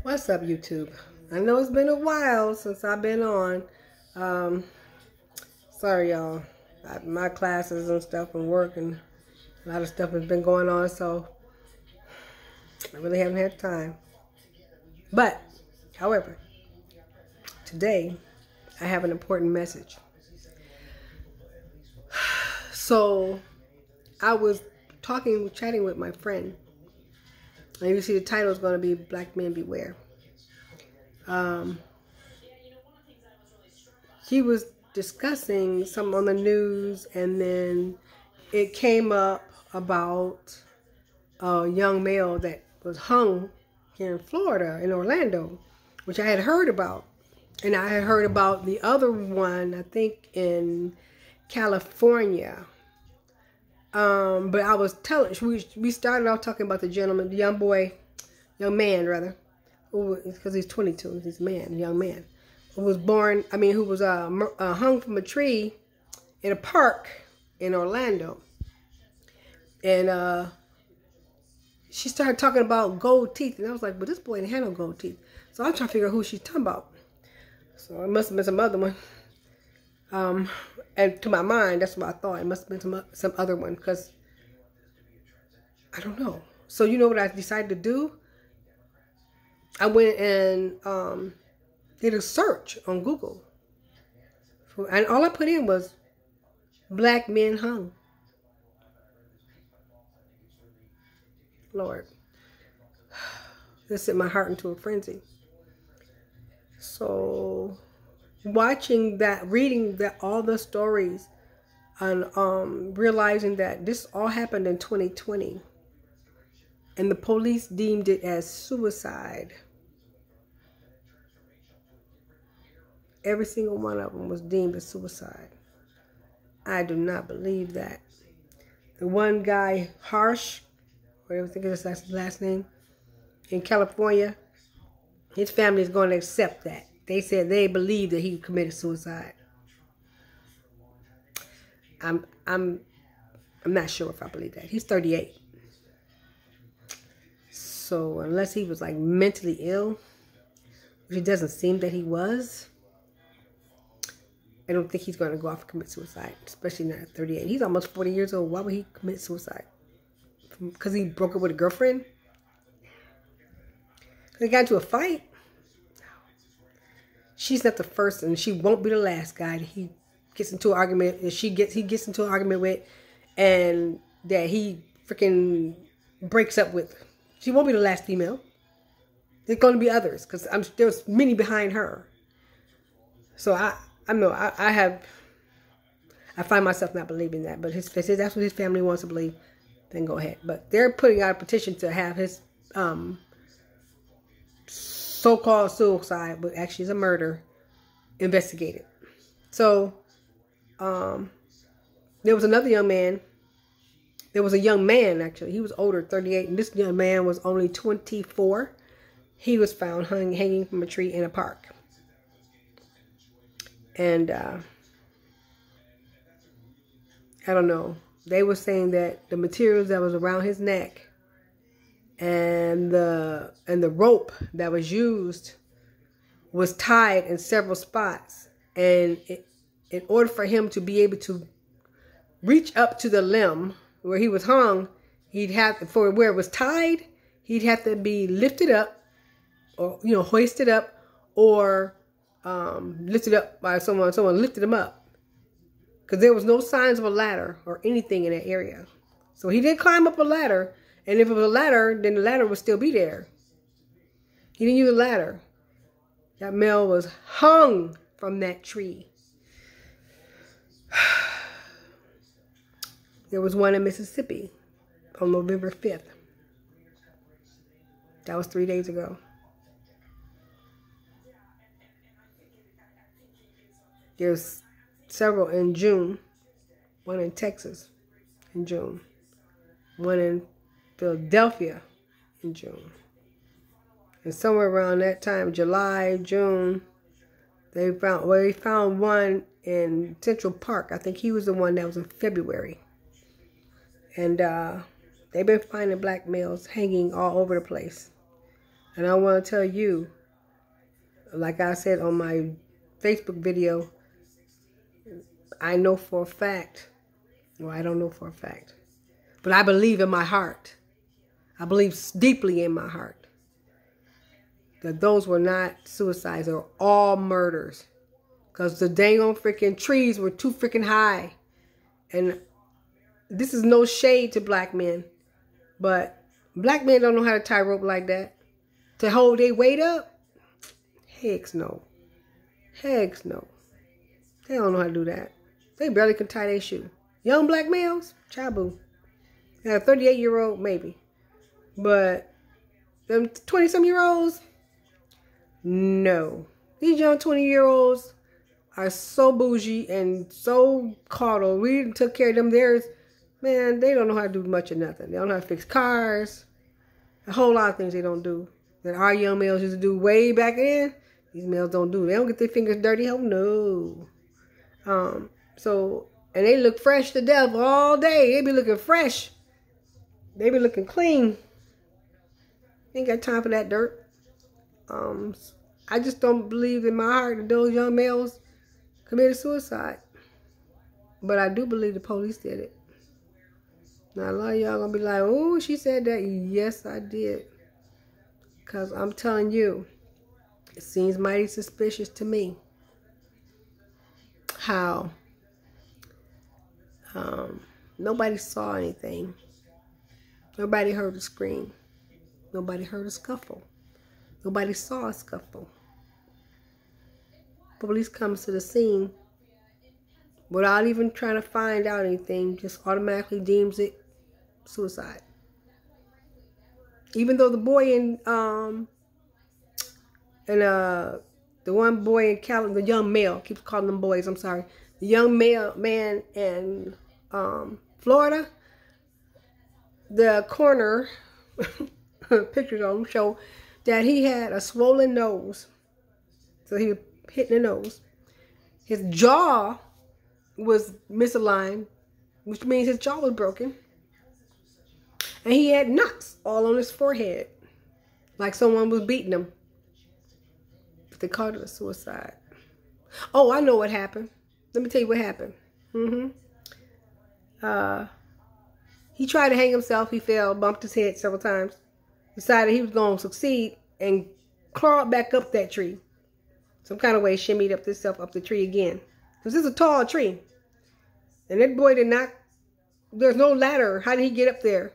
What's up, YouTube? I know it's been a while since I've been on. Sorry, y'all. My classes and stuff and work and a lot of stuff has been going on, so I really haven't had time. But, however, today I have an important message. So, I was chatting with my friend, and you see the title is going to be Black Men Beware. He was discussing something on the news, and then it came up about a young male that was hung here in Florida, in Orlando, which I had heard about. And I had heard about the other one, I think, in California. But I was telling, we started off talking about the gentleman, the young man, because he's 22, he's a young man, who was hung from a tree in a park in Orlando. And she started talking about gold teeth, and I was like, but this boy didn't have no gold teeth. So I'm trying to figure out who she's talking about. So it must have been some other one. And to my mind, that's what I thought. It must have been some other one, because I don't know. So you know what I decided to do? I went and did a search on Google. And all I put in was black men hung. Lord. This sent my heart into a frenzy. So watching that, reading that, all the stories, and realizing that this all happened in 2020, and the police deemed it as suicide. Every single one of them was deemed as suicide. I do not believe that. The one guy, Harsh, whatever I think is his last name, in California, his family is going to accept that. They said they believe that he committed suicide. I'm not sure if I believe that. He's 38. So unless he was like mentally ill, which it doesn't seem that he was, I don't think he's going to go off and commit suicide, especially not at 38. He's almost 40 years old. Why would he commit suicide? Because he broke up with a girlfriend? Because he got into a fight? She's not the first, and she won't be the last guy that he gets into an argument, and he gets into an argument with, and that he freaking breaks up with. She won't be the last female. There's going to be others, because there's many behind her. So I find myself not believing that, but if that's what his family wants to believe, then go ahead. But they're putting out a petition to have his so-called suicide, but actually is a murder, investigated. So there was another young man. There was a young man, actually. He was older, 38, and this young man was only 24. He was found hanging from a tree in a park. And I don't know. They were saying that the materials that was around his neck and the rope that was used was tied in several spots. And in order for him to be able to reach up to the limb where he was hung, for where it was tied, he'd have to be lifted up, or hoisted up, or lifted up by someone lifted him up, because there was no signs of a ladder or anything in that area. So he did climb up a ladder, and if it was a ladder, then the ladder would still be there. He didn't use a ladder. That male was hung from that tree. There was one in Mississippi on November 5th. That was 3 days ago. There's several in June. One in Texas in June. One in Philadelphia in June. And somewhere around that time, July, June, they found one in Central Park. I think he was the one that was in February. And they've been finding black males hanging all over the place. And I want to tell you, like I said on my Facebook video, I know for a fact, well, I don't know for a fact, but I believe in my heart. I believe deeply in my heart that those were not suicides. They were all murders. Because the dang on freaking trees were too freaking high. And this is no shade to black men. But black men don't know how to tie rope like that. To hold their weight up? Heck no. Heck no. They don't know how to do that. They barely can tie their shoe. Young black males? Chabu. Now, a 38-year-old, maybe. But them 20-some-year-olds? No. These young 20-year-olds are so bougie and so coddled. We took care of them. Man, they don't know how to do much of nothing. They don't know how to fix cars. A whole lot of things they don't do. That our young males used to do way back then. These males don't do. They don't get their fingers dirty. Oh, no. And they look fresh to death all day. They be looking fresh. They be looking clean. Ain't got time for that dirt. I just don't believe in my heart that those young males committed suicide. But I do believe the police did it. Now, a lot of y'all gonna be like, oh, she said that. Yes, I did. Because I'm telling you, it seems mighty suspicious to me how nobody saw anything. Nobody heard a scream. Nobody heard a scuffle. Nobody saw a scuffle. Police comes to the scene without even trying to find out anything, just automatically deems it suicide. Even though the boy the one boy in California, the young male, keeps calling them boys, I'm sorry. The young man in Florida, the coroner pictures on him show that he had a swollen nose. So he was hit in the nose. His jaw was misaligned, which means his jaw was broken. And he had knots all on his forehead, like someone was beating him. But they called it a suicide. Oh, I know what happened. Let me tell you what happened. He tried to hang himself. He fell, bumped his head several times. Decided he was going to succeed and crawled back up that tree. Some kind of way shimmied up himself up the tree again. Because this is a tall tree. And that boy did not, there's no ladder. How did he get up there?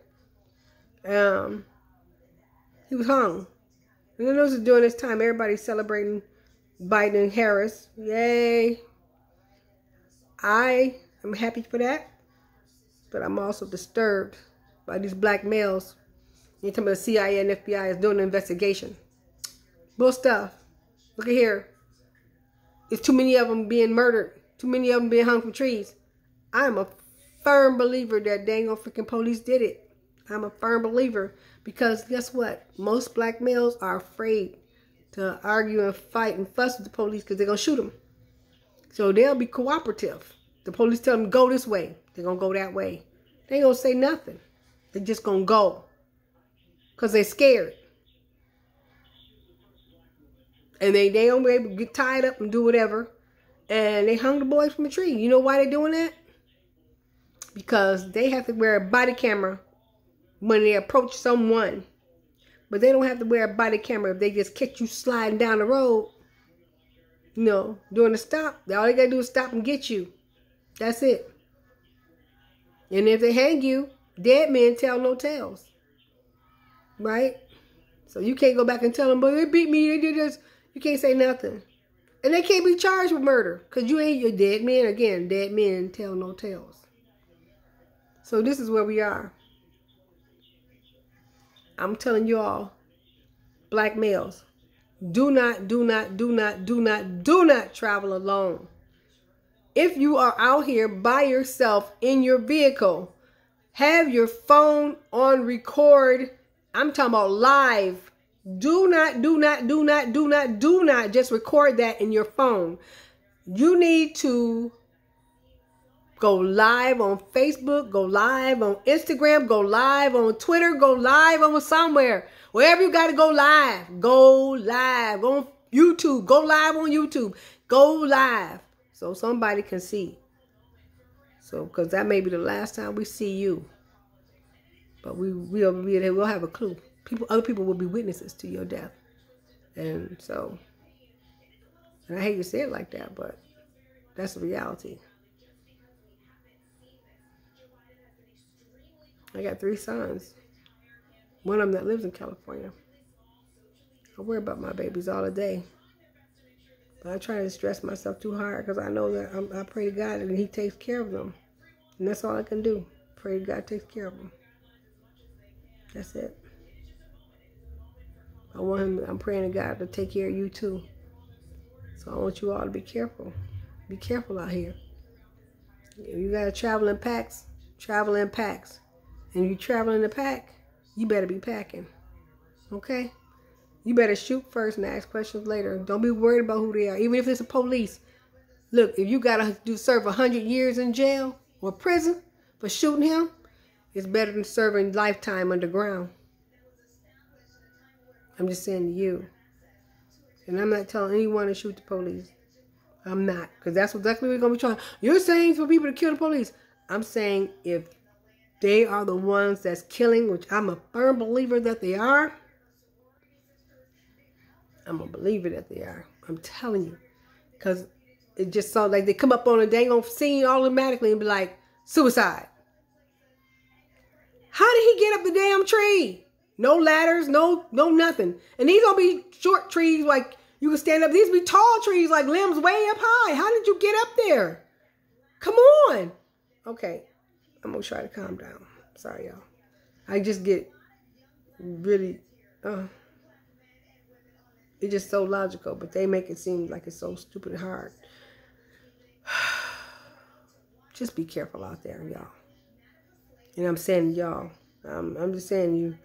He was hung. And then this is during this time, everybody's celebrating Biden and Harris. Yay. I am happy for that. But I'm also disturbed by these black males. You're talking about the CIA and FBI is doing an investigation. Bull stuff. Look at here. There's too many of them being murdered. Too many of them being hung from trees. I'm a firm believer that dang old freaking police did it. I'm a firm believer. Because guess what? Most black males are afraid to argue and fight and fuss with the police because they're going to shoot them. So they'll be cooperative. The police tell them, go this way. They're going to go that way. They ain't going to say nothing. They're just going to go. Because they're scared. And they don't be able to get tied up and do whatever. And they hung the boys from a tree. You know why they're doing that? Because they have to wear a body camera when they approach someone. But they don't have to wear a body camera if they just catch you sliding down the road. You know, during the stop. All they got to do is stop and get you. That's it. And if they hang you, dead men tell no tales. Right? So you can't go back and tell them, but they beat me, they did this. You can't say nothing. And they can't be charged with murder. Because you ain't your dead men. Again, dead men tell no tales. So this is where we are. I'm telling you all, black males, do not travel alone. If you are out here by yourself in your vehicle, have your phone on record. I'm talking about live. Do not just record that in your phone. You need to go live on Facebook, go live on Instagram, go live on Twitter, go live on somewhere Wherever you got to go live. Go live. Go on YouTube. Go live on YouTube. Go live. So somebody can see. So, because that may be the last time we see you. But we'll have a clue. Other people will be witnesses to your death. And so, and I hate to say it like that, but that's the reality. I got 3 sons. One of them that lives in California. I worry about my babies all the day. But I try to stress myself too hard because I know that I pray to God and He takes care of them. And that's all I can do. Pray God takes care of them. That's it. I'm praying to God to take care of you too. So I want you all to be careful. Be careful out here. If you gotta travel in packs, travel in packs. And you travel in a pack, you better be packing. Okay? You better shoot first and ask questions later. Don't be worried about who they are. Even if it's the police. Look, if you gotta serve 100 years in jail or prison for shooting him, it's better than serving lifetime underground. I'm just saying to you. And I'm not telling anyone to shoot the police. I'm not. Because that's exactly what we're going to be trying. You're saying for people to kill the police. I'm saying if they are the ones that's killing, which I'm a firm believer that they are. I'm a believer that they are. I'm telling you. Because it just sounds like they come up on a dang on scene automatically and be like, suicide. How did he get up the damn tree? No ladders, no nothing. And these don't be short trees like you can stand up. These be tall trees like limbs way up high. How did you get up there? Come on. Okay. I'm going to try to calm down. Sorry, y'all. I just get really, it's just so logical, but they make it seem like it's so stupid and hard. Just be careful out there, y'all. And I'm saying y'all, I'm just saying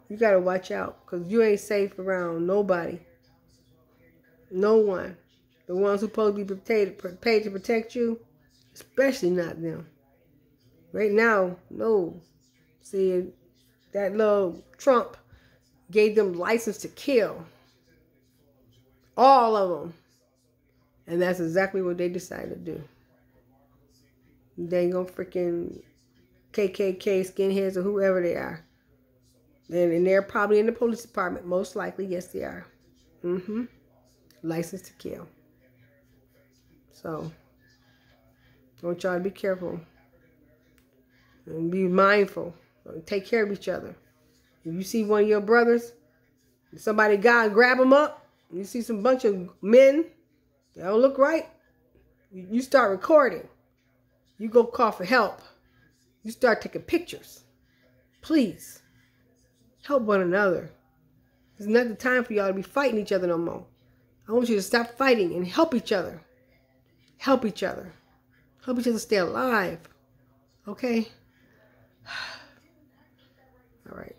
you got to watch out because you ain't safe around nobody. No one. The ones who supposed to be paid to protect you, especially not them. Right now, no. See, that little Trump gave them license to kill. All of them. And that's exactly what they decided to do. They ain't gonna freaking KKK skinheads or whoever they are. And they're probably in the police department. Most likely, yes, they are. License to kill. So, I want y'all to be careful. And be mindful. Take care of each other. If you see one of your brothers, somebody grab them up. You see some bunch of men that don't look right. You start recording. You go call for help. You start taking pictures. Please. Help one another. It's not the time for y'all to be fighting each other no more. I want you to stop fighting and help each other. Help each other. Help each other stay alive. Okay? All right.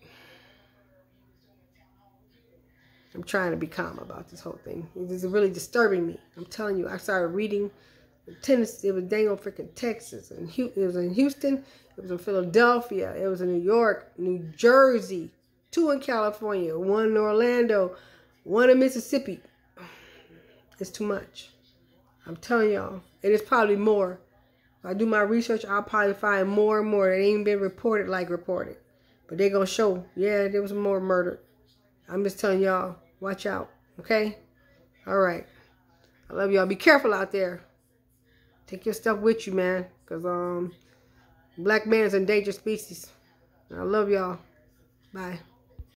I'm trying to be calm about this whole thing. This is really disturbing me. I'm telling you, I started reading Tennessee. It was dang on freaking Texas. And it was in Houston. It was in Philadelphia. It was in New York, New Jersey. 2 in California. 1 in Orlando. 1 in Mississippi. It's too much. I'm telling y'all. It is probably more. If I do my research, I'll probably find more and more that ain't been reported like reported. But they're going to show, yeah, there was more murder. I'm just telling y'all, watch out. Okay? All right. I love y'all. Be careful out there. Take your stuff with you, man. Because black man is an endangered species. I love y'all. Bye.